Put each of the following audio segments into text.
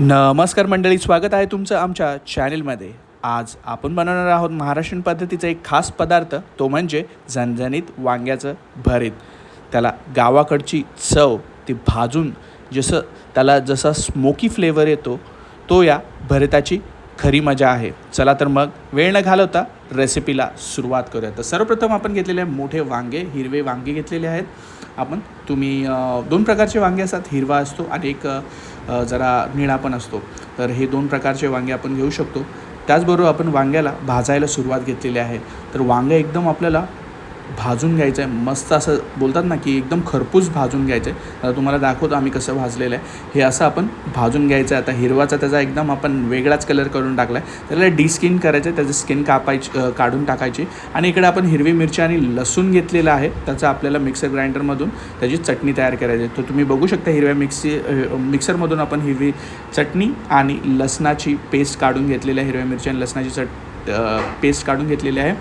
नमस्कार मंडळी, स्वागत आहे तुमचं आमच्या चॅनलमध्ये. आज आपण बनवणार आहोत महाराष्ट्रीयन पद्धतीचा एक खास पदार्थ, तो म्हणजे झणझणीत वांग्याचं भरीत. त्याला गावाकडची चव, ती भाजून जसा स्मोकी फ्लेवर येतो, तो या भरिताची खरी मजा आहे. चला तर मग वेळ न घालवता रेसिपीला सुरुवात करूया. तर सर्वप्रथम आपण घेतलेले मोठे वांगे, हिरवे वांगे घेतलेले आहेत. तुम्ही दोन प्रकारचे वांगे असतात, हिरवा असतो आणि एक जरा निळा पण असतो. तर हे दोन प्रकारचे वांगे आपण घेऊ शकतो. त्याचबरोबर आपण वांग्याला भाजायला सुरुवात घेतलेली आहे. तर वांगे एकदम आपल्याला भाजून घ्यायचं आहे, मस्त असं बोलतात ना की एकदम खरपूस भाजून घ्यायचं आहे. आता तुम्हाला दाखवतो आम्ही कसं भाजलेलं आहे. हे असं आपण भाजून घ्यायचं आहे. आता हिरवाचा त्याचा एकदम आपण वेगळाच कलर करून टाकला आहे, त्याला डिस्किन करायचं आहे, त्याची स्किन काढून टाकायची. आणि इकडे आपण हिरवी मिरची आणि लसूण घेतलेलं आहे, त्याचं आपल्याला मिक्सर ग्राइंडरमधून त्याची चटणी तयार करायची आहे. तर तुम्ही बघू शकता हिरव्या मिक्सरमधून आपण हिरवी चटणी आणि लसणाची पेस्ट काढून घेतलेली आहे. हिरव्या मिरची आणि लसणाची पेस्ट काढून घेतलेली आहे.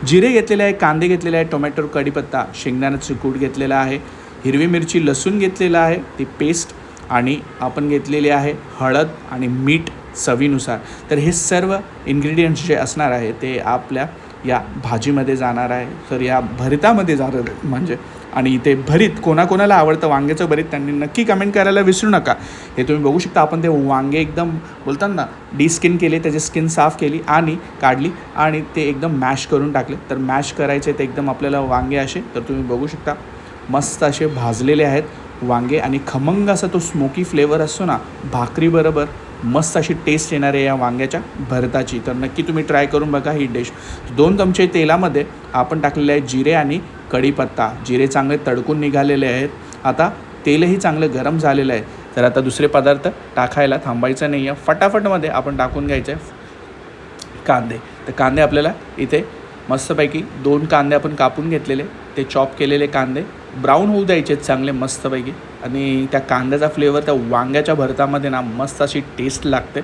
जिरे घेतलेले आहे, कांदे घेतलेले आहे, टोमॅटो, कढीपत्ता, शेंगदाण्याचं कूट घेतलेला आहे, हिरवी मिरची लसूण घेतलेला आहे, ती पेस्ट, आणि आपण घेतलेली आहे हळद आणि मीठ चवीनुसार. तर हे सर्व इन्ग्रेडियंट्स जे असणार आहे ते आपल्या या भाजीमध्ये जाणार आहे, तर या भरितामध्ये जाणार आहे म्हणजे. आणि इथे भरीत कोणाकोणाला आवडतं वांग्याचं भरीत त्यांनी नक्की कमेंट करायला विसरू नका. हे तुम्ही बघू शकता, आपण ते वांगे एकदम बोलतात ना डिस्किन केले, त्याची स्किन साफ केली आणि काढली आणि ते एकदम मॅश करून टाकले. तर मॅश करायचे ते एकदम आपल्याला वांगे असे, तर तुम्ही बघू शकता मस्त असे भाजलेले आहेत वांगे. आणि खमंग असा तो स्मोकी फ्लेवर असतो ना, भाकरीबरोबर मस्त अशी टेस्ट येणार आहे या वांग्याच्या भरताची. तर नक्की तुम्ही ट्राय करून बघा ही डिश. 2 चमचे तेलामध्ये आपण टाकलेले आहे जिरे आणि कढीपत्ता. जिरे चांगले तडकून निघालेले आहेत. आता तेलही चांगलं गरम झालेलं आहे. तर आता दुसरे पदार्थ टाकायला थांबायचं नाही आहे, फटाफटमध्ये आपण टाकून घ्यायचं आहे कांदे. तर कांदे आपल्याला इथे मस्तपैकी 2 कांदे आपण कापून घेतलेले, ते चॉप केलेले कांदे ब्राऊन होऊ द्यायचे चांगले मस्तपैकी. आणि त्या कांद्याचा फ्लेवर त्या वांग्याच्या भरतामध्ये ना मस्त अशी टेस्ट लागते.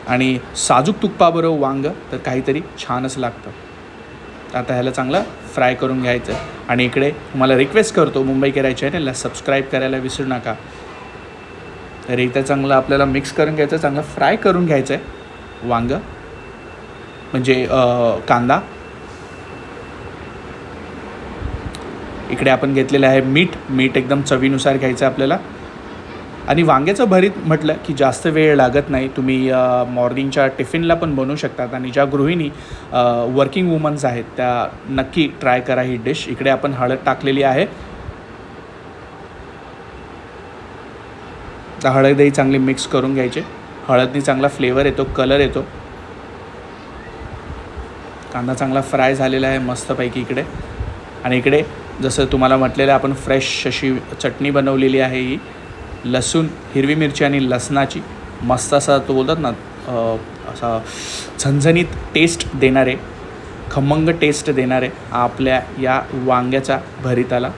आणि साजूक तुपाबरोबर वांगं तर काहीतरी छानच लागतं. आता ह्याला चांगलं फ्राय करून घ्यायचं. आणि इकडे तुम्हाला रिक्वेस्ट करतो, मुंबईकर चॅनलला सबस्क्राईब करायला विसरू नका. तर इथं चांगलं आपल्याला मिक्स करून घ्यायचं, चांगलं फ्राय करून घ्यायचं आहे वांगं म्हणजे कांदा. इकडे आपण घेतलेलं आहे मीठ एकदम चवीनुसार घ्यायचं आहे आपल्याला. आणि वांग्याचं भरीत म्हटलं की जास्त वेळ लागत नाही. तुम्ही मॉर्निंगच्या टिफिनला पण बनवू शकतात. आणि ज्या गृहिणी वर्किंग वुमन्स आहेत त्या नक्की ट्राय करा ही डिश. इकडे आपण हळद टाकलेली आहे. तर हळदही चांगली मिक्स करून घ्यायचे. हळदनी चांगला फ्लेवर येतो, कलर येतो. कांदा चांगला फ्राय झालेला आहे मस्तपैकी इकडे. आणि इकडे जसं तुम्हाला म्हटलेलं आपण फ्रेश अशी चटणी बनवलेली आहे. ही लसूण, हिरवी मिरची आणि लसणाची मस्त असा तो बोलतात ना असा झणझणीत टेस्ट देणारे, खमंग टेस्ट देणारे आपल्या या वांग्याच्या भरिताला.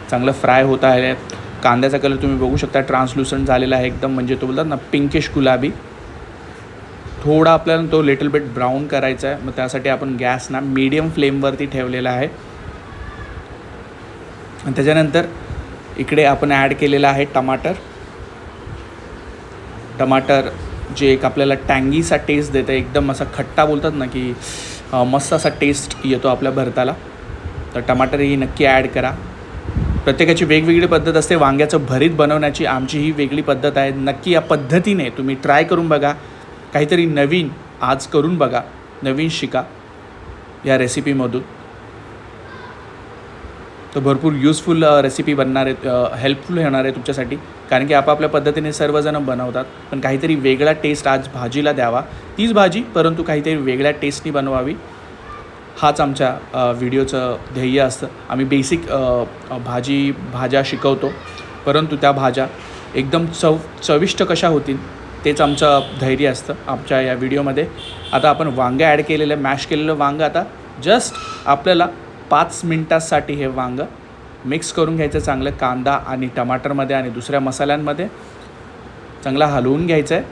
चांगलं फ्राय होत आहे. कांद्याचा कलर तुम्ही बघू शकता ट्रान्सल्युसंट झालेला आहे एकदम, म्हणजे तो बोलतात ना पिंकिश गुलाबी. थोडा आपल्याला तो लिटल बिट ब्राऊन करायचा आहे. मग त्यासाठी आपण गॅस ना मीडियम फ्लेमवरती ठेवलेला आहे. आणि त्याच्यानंतर इकडे आपण ॲड केलेला आहे टमाटर जे एक आपल्याला टँगीचा टेस्ट देतं, एकदम असा खट्टा बोलतात ना की मस्त असा टेस्ट येतो आपल्या भरताला. तर टमाटरही नक्की ॲड करा. प्रत्येकाची वेगवेगळी पद्धत असते वांग्याचं भरीत बनवण्याची, आमची ही वेगळी पद्धत आहे. नक्की या पद्धतीने तुम्ही ट्राय करून बघा, काहीतरी नवीन आज करून बघा, नवीन शिका या रेसिपीमधून. तर भरपूर युजफुल रेसिपी बनणार आहेत, हेल्पफुल होणार आहे तुमच्यासाठी. कारण की आपापल्या पद्धतीने सर्वजण बनवतात, पण काहीतरी वेगळा टेस्ट आज भाजीला द्यावा. तीच भाजी परंतु काहीतरी वेगळ्या टेस्टनी बनवावी, हाच आमच्या व्हिडिओचं ध्येय असतं. आम्ही बेसिक भाज्या शिकवतो, परंतु त्या भाज्या एकदम चविष्ट कशा होतील तेच आमचं धैर्य असतं आमच्या या व्हिडिओमध्ये. आता आपण वांगं ॲड केलेलं, मॅश केलेलं वांगं आता जस्ट आपल्याला 5 मिनटासाठी हे वांगं मिक्स करून घ्यायचं चांगलं कांदा आणि टमाटरमध्ये आणि दुसऱ्या मसाल्यांमध्ये. चांगला हलवून घ्यायचं आहे,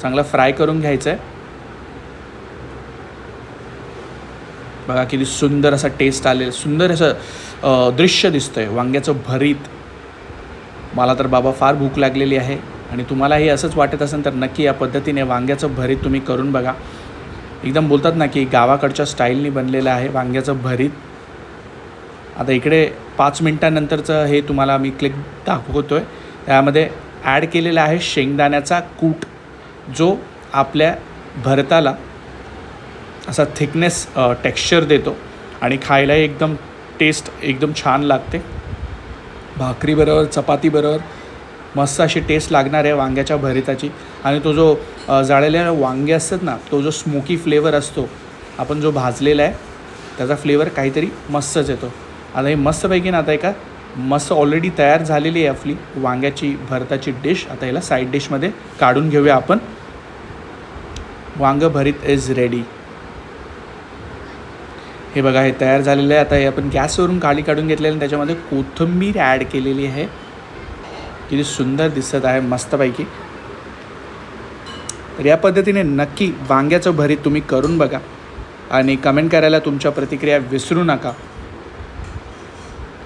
चांगलं फ्राय करून घ्यायचं आहे. बघा किती सुंदर असा टेस्ट आले, सुंदर असं दृश्य दिसतं आहे वांग्याचं भरीत. मला तर बाबा फार भूक लागलेली आहे आणि तुम्हालाही असंच वाटत असेल तर नक्की या पद्धतीने वांग्याचं भरीत तुम्ही करून बघा. एकदम बोलतात ना की गावाकडच्या स्टाईलनी बनलेलं आहे वांग्याचं भरीत. आता इकडे 5 मिनटानंतरचं हे तुम्हाला मी क्लिक दाखवतो आहे. त्यामध्ये ॲड केलेला आहे शेंगदाण्याचा कूट, जो आपल्या भरताला असा थिकनेस टेक्स्चर देतो आणि खायलाही एकदम टेस्ट एकदम छान लागते. भाकरीबरोबर चपातीबरोबर मस्त अशी टेस्ट लागणार आहे वांग्याच्या भरीताची. आणि तो जो जाळलेल्या वांगे असतात ना, तो जो स्मोकी फ्लेवर असतो, आपण जो भाजलेला आहे त्याचा फ्लेवर काहीतरी मस्तच येतो. आता हे मस्तपैकी ना आता एका मस्त ऑलरेडी तयार झालेली आहे आपली वांग्याची भरताची डिश. आता याला साईड डिशमध्ये काढून घेऊया आपण. वांगं भरीत इज रेडी. हे बघा हे तयार झालेलं आहे. आता हे आपण गॅसवरून काढून घेतलेलं आणि त्याच्यामध्ये कोथिंबीर ॲड केलेली आहे. किती सुंदर दिसत आहे मस्तपैकी. तर या पद्धतीने नक्की वांग्याचं भरीत तुम्ही करून बघा आणि कमेंट करायला तुमच्या प्रतिक्रिया विसरू नका.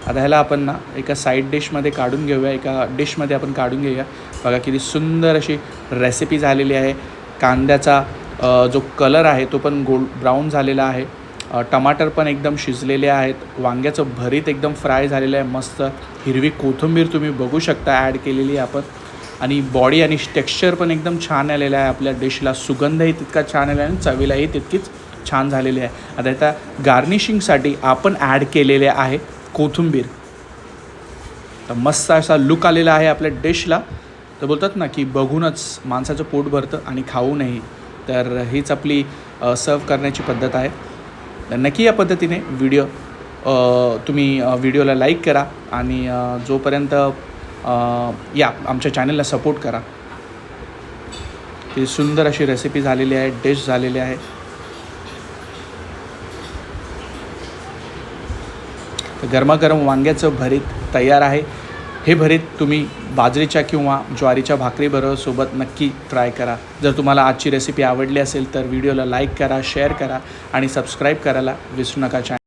आता ह्याला आपण ना एका साईड डिशमध्ये काढून घेऊया, एका डिशमध्ये आपण काढून घेऊया. बघा किती सुंदर अशी रेसिपी झालेली आहे. कांद्याचा जो कलर आहे तो पण गोल्ड ब्राऊन झालेला आहे. टमाटर पण एकदम शिजलेले आहेत. वांग्याचं भरीत एकदम फ्राय झालेलं आहे. मस्त हिरवी कोथिंबीर तुम्ही बघू शकता ॲड केलेली आहे आपण. आणि बॉडी आणि टेक्स्चर पण एकदम छान आलेलं आहे आपल्या डिशला. सुगंधही तितका छान आलेला आहे आणि चवीलाही तितकीच छान झालेली आहे. आता आता गार्निशिंगसाठी आपण ॲड केलेले आहे कोथिंबीर. तर मस्त असा लुक आलेला आहे आपल्या डिशला. तर बोलतात ना की बघूनच माणसाचं पोट भरतं आणि खाऊनही. तर हीच आपली सर्व करण्याची पद्धत आहे. तर नक्की या पद्धतीने तुम्ही व्हिडिओला लाईक करा आणि जोपर्यंत या आमच्या चॅनलला सपोर्ट करा. ही सुंदर अशी रेसिपी झालेली आहे, डिश झालेली आहे. तर गरमागरम वांग्याचं भरीत तयार आहे. हे भरीत तुम्ही बाजरीच्या किंवा ज्वारीच्या भाकरीबरोबर सोबत नक्की ट्राय करा. जर तुम्हाला आजची रेसिपी आवडली असेल तर व्हिडिओला लाईक करा, शेअर करा आणि सबस्क्राईब करायला विसरू नका.